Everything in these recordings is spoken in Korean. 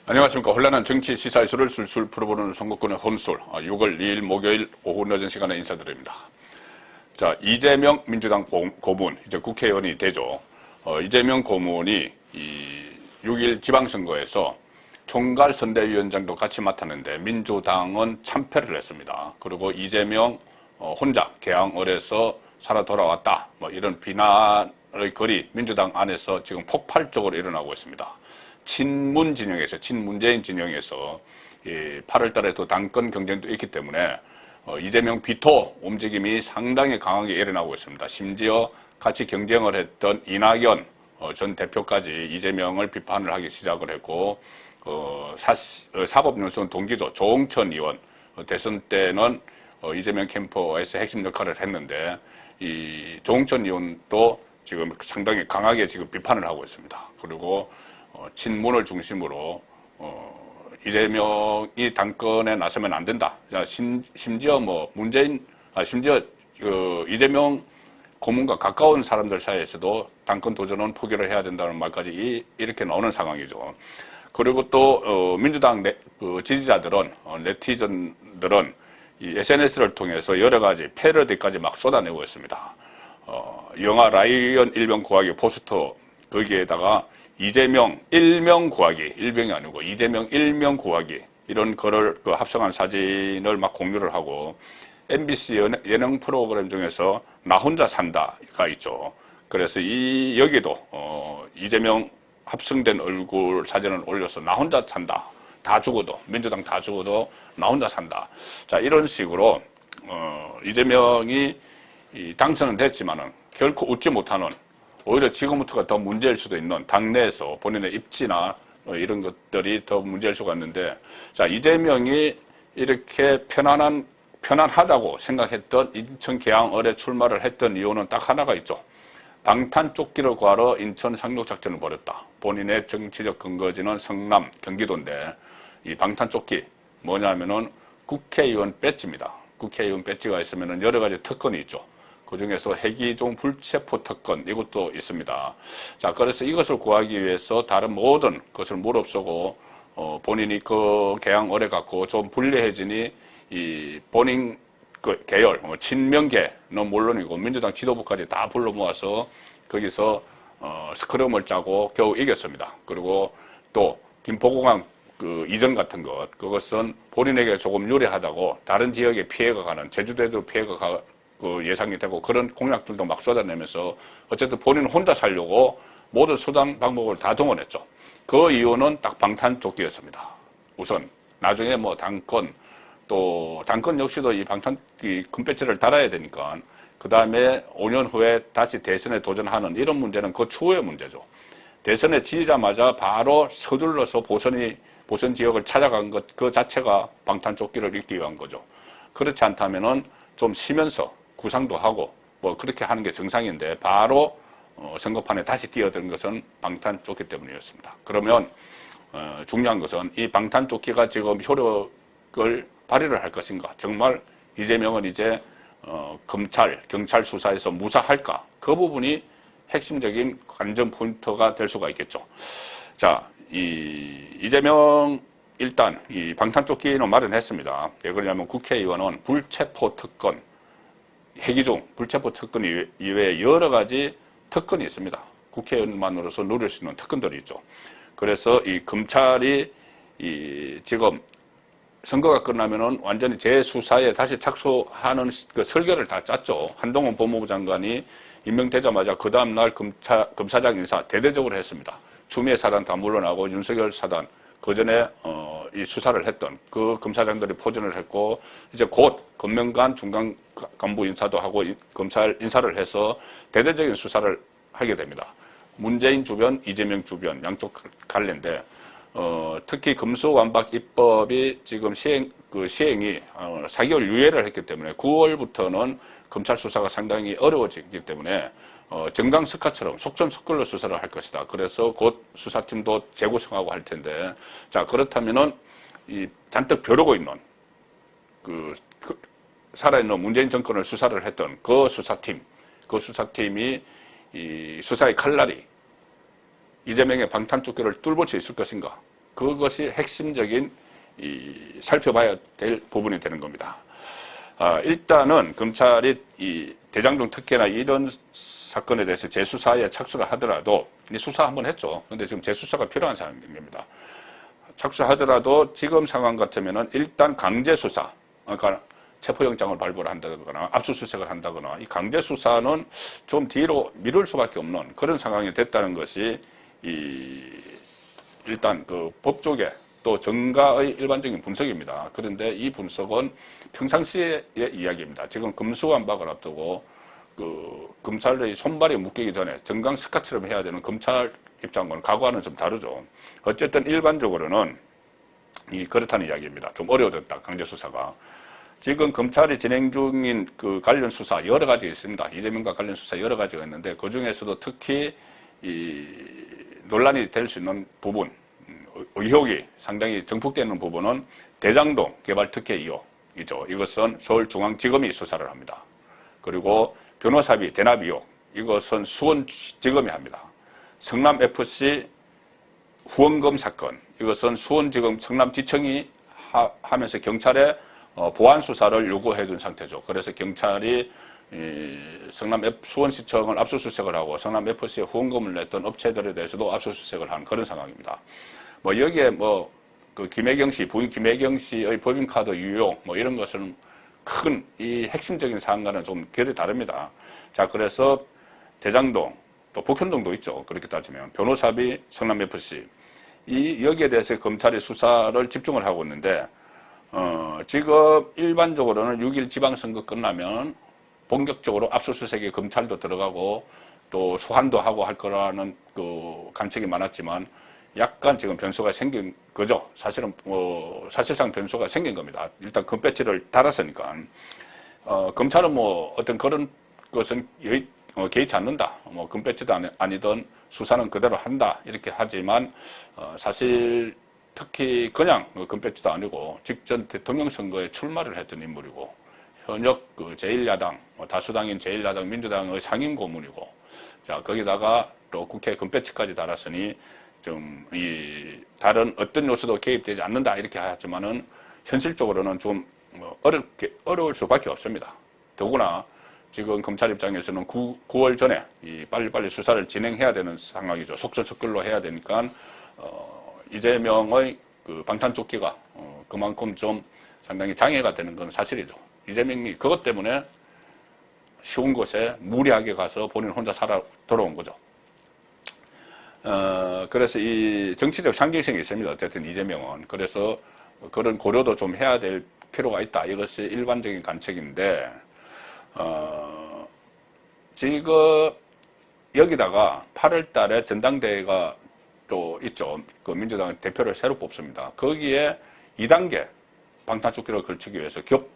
안녕하십니까. 혼란한 정치 시사 이슈를 술술 풀어보는 선거권의 혼술. 6월 2일 목요일 오후 늦은 시간에 인사드립니다. 자, 이재명 민주당 고문, 이제 국회의원이 되죠. 이재명 고문이 6일 지방선거에서 총괄선대위원장도 같이 맡았는데 민주당은 참패를 했습니다. 그리고 이재명 혼자 개항을해서 살아 돌아왔다. 이런 비난의 글이 민주당 안에서 지금 폭발적으로 일어나고 있습니다. 친문 진영에서, 친문재인 진영에서 8월 달에도 당권 경쟁도 있기 때문에 이재명 비토 움직임이 상당히 강하게 일어나고 있습니다. 심지어 같이 경쟁을 했던 이낙연 전 대표까지 이재명을 비판을 하기 시작을 했고, 사법연수원 동기죠. 조홍천 의원, 대선 때는 이재명 캠프에서 핵심 역할을 했는데, 이 조홍천 의원도 지금 상당히 강하게 지금 비판을 하고 있습니다. 그리고 친문을 중심으로 이재명이 당권에 나서면 안 된다. 심지어 심지어 이재명 고문과 가까운 사람들 사이에서도 당권 도전은 포기를 해야 된다는 말까지 이렇게 나오는 상황이죠. 그리고 또 민주당 지지자들은 네티즌들은 이 SNS를 통해서 여러 가지 패러디까지 막 쏟아내고 있습니다. 영화 라이언 일병 구하기 포스터 거기에다가 이재명 일명 구하기, 일병이 아니고 이재명 일명 구하기 이런 거를 합성한 사진을 막 공유를 하고, MBC 예능 프로그램 중에서 나 혼자 산다가 있죠. 그래서 여기도 이재명 합성된 얼굴 사진을 올려서 나 혼자 산다. 다 죽어도, 민주당 다 죽어도 나 혼자 산다. 자, 이런 식으로 이재명이 당선은 됐지만은 결코 웃지 못하는, 오히려 지금부터가 더 문제일 수도 있는, 당내에서 본인의 입지나 이런 것들이 더 문제일 수가 있는데, 자, 이재명이 이렇게 편안하다고 생각했던 인천 계양을에 출마를 했던 이유는 딱 하나가 있죠. 방탄조끼를 구하러 인천 상륙작전을 벌였다. 본인의 정치적 근거지는 성남, 경기도인데, 이 방탄조끼 뭐냐면은 국회의원 배지입니다. 국회의원 배지가 있으면은 여러 가지 특권이 있죠. 그 중에서 해기종 불체포 특권, 이것도 있습니다. 자, 그래서 이것을 구하기 위해서 다른 모든 것을 무릅쓰고, 본인이 그 계양을에 갖고 좀 불리해지니, 이 본인 그 계열, 친명계는 물론이고, 민주당 지도부까지 다 불러 모아서 거기서, 스크럼을 짜고 겨우 이겼습니다. 그리고 또, 김포공항 이전 같은 것, 그것은 본인에게 조금 유리하다고 다른 지역에 피해가 가는, 제주도에도 피해가 예상이 되고 그런 공약들도 막 쏟아내면서 어쨌든 본인 혼자 살려고 모든 수단 방법을 다 동원했죠. 그 이유는 딱 방탄조끼였습니다. 우선 나중에 당권, 또 당권 역시도 이 금배지를 달아야 되니까 그 다음에 5년 후에 다시 대선에 도전하는 이런 문제는 그 추후의 문제죠. 대선에 지지자마자 바로 서둘러서 보선 지역을 찾아간 것 그 자체가 방탄조끼를 입기 위한 거죠. 그렇지 않다면은 좀 쉬면서 구상도 하고 그렇게 하는 게 정상인데, 바로 선거판에 다시 뛰어든 것은 방탄조끼 때문이었습니다. 그러면 중요한 것은 이 방탄조끼가 지금 효력을 발휘를 할 것인가, 정말 이재명은 이제 경찰 수사에서 무사할까, 그 부분이 핵심적인 관전 포인트가 될 수가 있겠죠. 자, 이재명 일단 이 방탄조끼는 마련했습니다. 왜 그러냐면 국회의원은 불체포 특권, 해기종 불체포 특권 이외에 여러 가지 특권이 있습니다. 국회의원만으로서 누릴 수 있는 특권들이 있죠. 그래서 이 검찰이 지금 선거가 끝나면은 완전히 재수사에 다시 착수하는 그 설계를 다 짰죠. 한동훈 법무부 장관이 임명되자마자 그 다음날 검사장 인사 대대적으로 했습니다. 추미애 사단 다 물러나고 윤석열 사단, 그 전에 이 수사를 했던 그 검사장들이 포진을 했고, 이제 곧 검명관 중간 간부 인사도 하고 검찰 인사를 해서 대대적인 수사를 하게 됩니다. 문재인 주변, 이재명 주변 양쪽 갈래인데, 특히 금수완박 입법이 지금 시행이 4개월 유예를 했기 때문에 9월부터는 검찰 수사가 상당히 어려워지기 때문에 정강스카처럼 속전속결로 수사를 할 것이다. 그래서 곧 수사팀도 재구성하고 할 텐데, 자, 그렇다면은 잔뜩 벼르고 있는 살아있는 문재인 정권을 수사를 했던 그 수사팀이 이 수사의 칼날이 이재명의 방탄조끼를 뚫을 수 있을 것인가? 그것이 핵심적인 살펴봐야 될 부분이 되는 겁니다. 일단은 검찰이 이 대장동 특혜나 이런 사건에 대해서 재수사에 착수를 하더라도 수사 한번 했죠. 근데 지금 재수사가 필요한 상황입니다. 착수하더라도 지금 상황 같으면은 일단 강제 수사, 그러니까 체포영장을 발부를 한다거나 압수수색을 한다거나 이 강제 수사는 좀 뒤로 미룰 수밖에 없는 그런 상황이 됐다는 것이 일단 그 법조계 또 정가의 일반적인 분석입니다. 그런데 이 분석은 평상시의 이야기입니다. 지금 금수완박을 앞두고 그 검찰의 손발이 묶이기 전에 정강 스카처럼 해야 되는 검찰 입장과는 과거와는 좀 다르죠. 어쨌든 일반적으로는 그렇다는 이야기입니다. 좀 어려워졌다, 강제 수사가. 지금 검찰이 진행 중인 그 관련 수사 여러 가지 있습니다. 이재명과 관련 수사 여러 가지가 있는데 그 중에서도 특히 논란이 될 수 있는 부분, 의혹이 상당히 정폭되는 부분은 대장동 개발 특혜 의혹이죠. 이것은 서울중앙지검이 수사를 합니다. 그리고 변호사비 대납 의혹, 이것은 수원지검이 합니다. 성남FC 후원금 사건, 이것은 수원지검 성남지청이 하면서 경찰에 보안 수사를 요구해 둔 상태죠. 그래서 경찰이 수원시청을 압수수색을 하고 성남FC에 후원금을 냈던 업체들에 대해서도 압수수색을 한 그런 상황입니다. 여기에 그 김혜경 씨, 부인 김혜경 씨의 법인카드 유용, 이런 것은 큰 이 핵심적인 사안과는 좀 결이 다릅니다. 자, 그래서 대장동, 또 북현동도 있죠. 그렇게 따지면. 변호사비, 성남FC. 여기에 대해서 검찰이 수사를 집중을 하고 있는데, 지금 일반적으로는 6일 지방선거 끝나면 본격적으로 압수수색에 검찰도 들어가고 또 소환도 하고 할 거라는 그 관측이 많았지만 약간 지금 변수가 생긴 거죠. 사실상 변수가 생긴 겁니다. 일단 금배지를 달았으니까. 검찰은 어떤 그런 것은 개의치 않는다. 금배지도 아니든 수사는 그대로 한다. 이렇게 하지만, 사실 특히 그냥 금배지도 아니고 직전 대통령 선거에 출마를 했던 인물이고, 현역 그 제1야당, 다수당인 제1야당 민주당의 상임 고문이고, 자, 거기다가 또 국회 금배지까지 달았으니, 다른 어떤 요소도 개입되지 않는다 이렇게 하지만은 현실적으로는 좀 어려울 수밖에 없습니다. 더구나 지금 검찰 입장에서는 9월 전에 빨리빨리 수사를 진행해야 되는 상황이죠. 속전속결로 해야 되니까 이재명의 그 방탄조끼가 그만큼 좀 상당히 장애가 되는 건 사실이죠. 이재명이 그것 때문에 쉬운 곳에 무리하게 가서 본인 혼자 살아 돌아온 거죠. 그래서 이 정치적 상징성이 있습니다. 어쨌든 이재명은. 그래서 그런 고려도 좀 해야 될 필요가 있다. 이것이 일반적인 관측인데, 지금 여기다가 8월 달에 전당대회가 또 있죠. 그 민주당 대표를 새로 뽑습니다. 거기에 2단계 방탄조끼를 걸치기 위해서 겹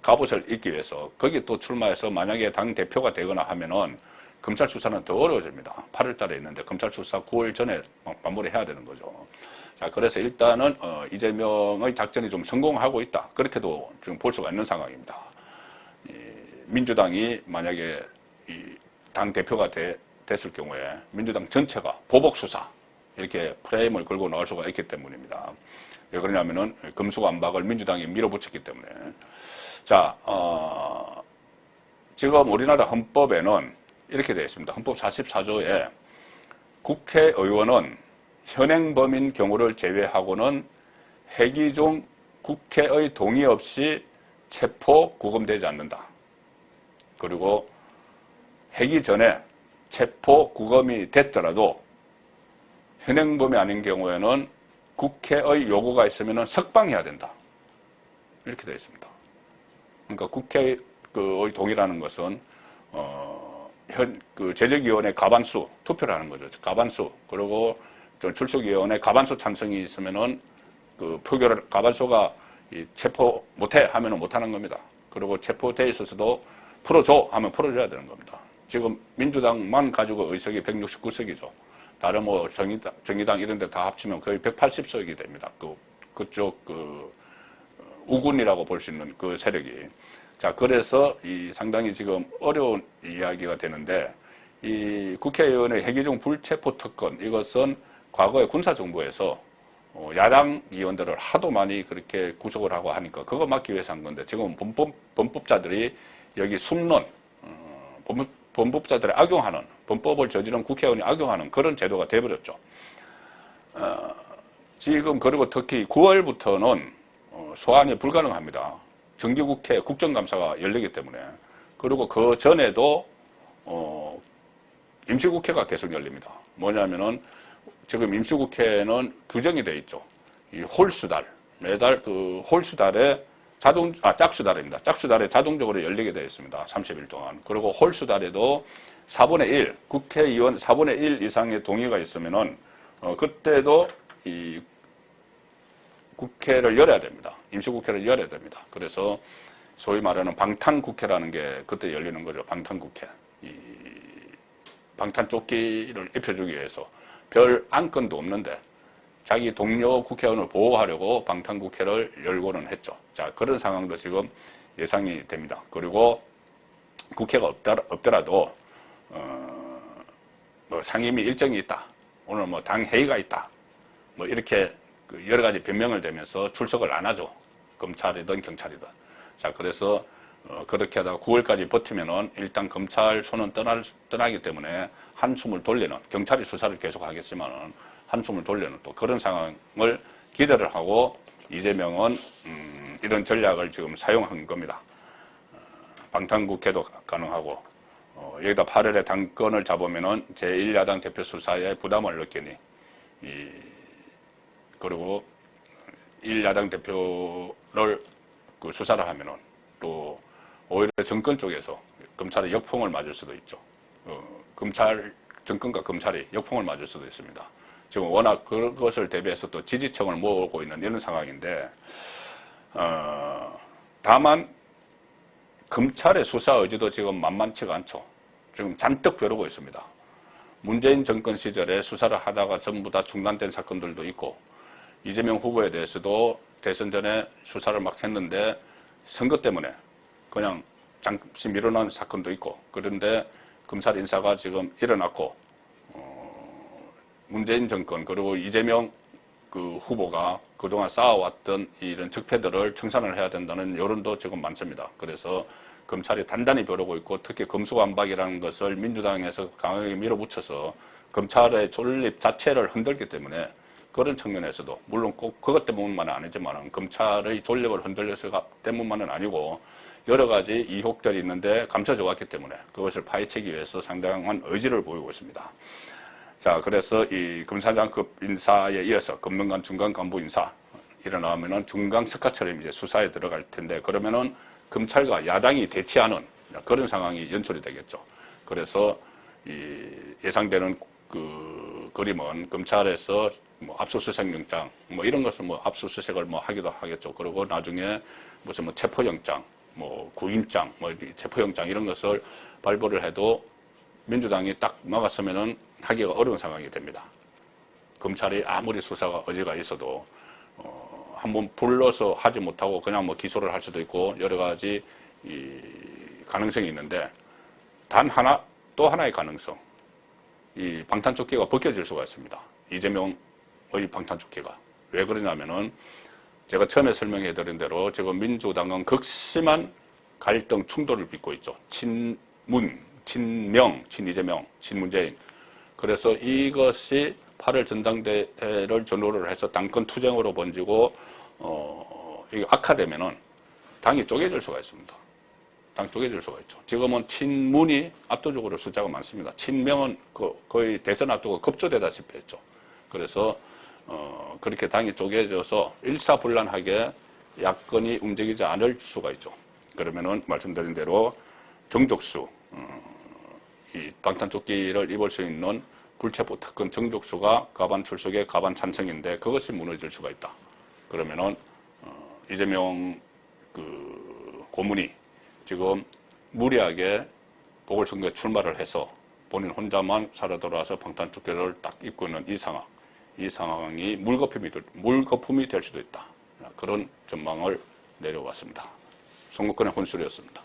갑옷을 입기 위해서 거기 또 출마해서 만약에 당 대표가 되거나 하면은 검찰 수사는 더 어려워집니다. 8월 달에 있는데 검찰 수사 9월 전에 마무리해야 되는 거죠. 자, 그래서 일단은 이재명의 작전이 좀 성공하고 있다. 그렇게도 지금 볼 수가 있는 상황입니다. 민주당이 만약에 당 대표가 됐을 경우에 민주당 전체가 보복 수사 이렇게 프레임을 걸고 나올 수가 있기 때문입니다. 왜 그러냐면은 금수완박을 민주당이 밀어붙였기 때문에. 자, 지금 우리나라 헌법에는 이렇게 되어 있습니다. 헌법 44조에 국회의원은 현행범인 경우를 제외하고는 회기 중 국회의 동의 없이 체포, 구금되지 않는다. 그리고 회기 전에 체포, 구금이 됐더라도 현행범이 아닌 경우에는 국회의 요구가 있으면 석방해야 된다. 이렇게 되어 있습니다. 그러니까 국회의 동의라는 것은 제적위원회 과반수 투표를 하는 거죠. 과반수. 그리고 출석위원회 과반수 찬성이 있으면은 표결을 과반수가 체포 못해 하면은 못하는 겁니다. 그리고 체포돼 있어서도 풀어줘 하면 풀어줘야 되는 겁니다. 지금 민주당만 가지고 의석이 169석이죠. 다른 정의당 이런 데 다 합치면 거의 180석이 됩니다. 그쪽 우군이라고 볼 수 있는 그 세력이. 자, 그래서 상당히 지금 어려운 이야기가 되는데, 이 국회의원의 회기중 불체포 특권, 이것은 과거에 군사정부에서 야당 의원들을 하도 많이 그렇게 구속을 하고 하니까 그거 막기 위해서 한 건데 지금 범법자들이 여기 숨는 범법자들이 악용하는 범법을 저지른 국회의원이 악용하는 그런 제도가 돼버렸죠. 지금 그리고 특히 9월부터는 소환이 불가능합니다. 정기국회 국정감사가 열리기 때문에. 그리고 그 전에도 임시국회가 계속 열립니다. 뭐냐면은 지금 임시국회는 규정이 돼 있죠. 이 홀수달, 매달 그 홀수달에 짝수달입니다. 짝수달에 자동적으로 열리게 되어 있습니다. 30일 동안. 그리고 홀수달에도 4분의 1, 국회의원 4분의 1 이상의 동의가 있으면은 그때도 이 국회를 열어야 됩니다. 임시국회를 열어야 됩니다. 그래서 소위 말하는 방탄국회라는 게 그때 열리는 거죠. 방탄국회. 이 방탄조끼를 입혀주기 위해서 별 안건도 없는데 자기 동료 국회의원을 보호하려고 방탄국회를 열고는 했죠. 자, 그런 상황도 지금 예상이 됩니다. 그리고 국회가 없더라도 뭐 상임위 일정이 있다. 오늘 뭐 당 회의가 있다. 뭐 이렇게 여러 가지 변명을 대면서 출석을 안 하죠. 검찰이든 경찰이든. 자, 그래서 그렇게 하다가 9월까지 버티면은 일단 검찰 손은 떠나기 때문에 한숨을 돌리는, 경찰이 수사를 계속 하겠지만은 한숨을 돌리는 또 그런 상황을 기대를 하고 이재명은 이런 전략을 지금 사용한 겁니다. 방탄국회도 가능하고 여기다 8월에 당권을 잡으면은 제1야당 대표 수사에 부담을 느끼니 그리고 1야당 대표를 그 수사를 하면은 또 오히려 정권 쪽에서 검찰의 역풍을 맞을 수도 있죠. 정권과 검찰이 역풍을 맞을 수도 있습니다. 지금 워낙 그것을 대비해서 또 지지층을 모으고 있는 이런 상황인데, 다만 검찰의 수사 의지도 지금 만만치가 않죠. 지금 잔뜩 벼르고 있습니다. 문재인 정권 시절에 수사를 하다가 전부 다 중단된 사건들도 있고, 이재명 후보에 대해서도 대선 전에 수사를 막 했는데 선거 때문에 그냥 잠시 미뤄난 사건도 있고, 그런데 검찰 인사가 지금 일어났고 문재인 정권 그리고 이재명 그 후보가 그동안 쌓아왔던 이런 적폐들을 청산을 해야 된다는 여론도 지금 많습니다. 그래서 검찰이 단단히 벼르고 있고 특히 검수완박이라는 것을 민주당에서 강하게 밀어붙여서 검찰의 존립 자체를 흔들기 때문에 그런 측면에서도 물론 꼭 그것 때문만은 아니지만 검찰의 존립을 흔들려서 때문만은 아니고 여러 가지 의혹들이 있는데 감춰져 왔기 때문에 그것을 파헤치기 위해서 상당한 의지를 보이고 있습니다. 자, 그래서 이 검사장급 인사에 이어서 검명관 중간 간부 인사 일어나면은 중간 스카처럼 이제 수사에 들어갈 텐데 그러면은 검찰과 야당이 대치하는 그런 상황이 연출이 되겠죠. 그래서 이 예상되는 그 그림은 검찰에서 뭐 압수수색 영장 뭐 이런 것을 뭐 압수수색을 뭐 하기도 하겠죠. 그리고 나중에 무슨 뭐 체포영장 뭐 구임장, 뭐 체포영장 이런 것을 발부를 해도 민주당이 딱 막았으면은 하기가 어려운 상황이 됩니다. 검찰이 아무리 수사가 의지가 있어도 한번 불러서 하지 못하고 그냥 뭐 기소를 할 수도 있고 여러 가지 이 가능성이 있는데 단 하나 또 하나의 가능성 이 방탄조끼가 벗겨질 수가 있습니다. 이재명의 방탄조끼가 왜 그러냐면은. 제가 처음에 설명해드린 대로 지금 민주당은 극심한 갈등 충돌을 빚고 있죠. 친문, 친명, 친이재명, 친문재인. 그래서 이것이 8월 전당대회를 전후를 해서 당권 투쟁으로 번지고 이게 악화되면은 당이 쪼개질 수가 있습니다. 당 쪼개질 수가 있죠. 지금은 친문이 압도적으로 숫자가 많습니다. 친명은 거의 대선 앞두고 급조되다시피 했죠. 그래서 그렇게 당이 쪼개져서 일사불란하게 야권이 움직이지 않을 수가 있죠. 그러면은 말씀드린 대로 정족수, 이 방탄조끼를 입을 수 있는 불체포 특권 정족수가 가반 출석에 가반 찬성인데 그것이 무너질 수가 있다. 그러면은 이재명 그 고문이 지금 무리하게 보궐선거에 출마를 해서 본인 혼자만 살아 돌아와서 방탄조끼를 딱 입고 있는 이 상황이 물거품이 될 수도 있다. 그런 전망을 내려왔습니다. 송국근의 혼술이었습니다.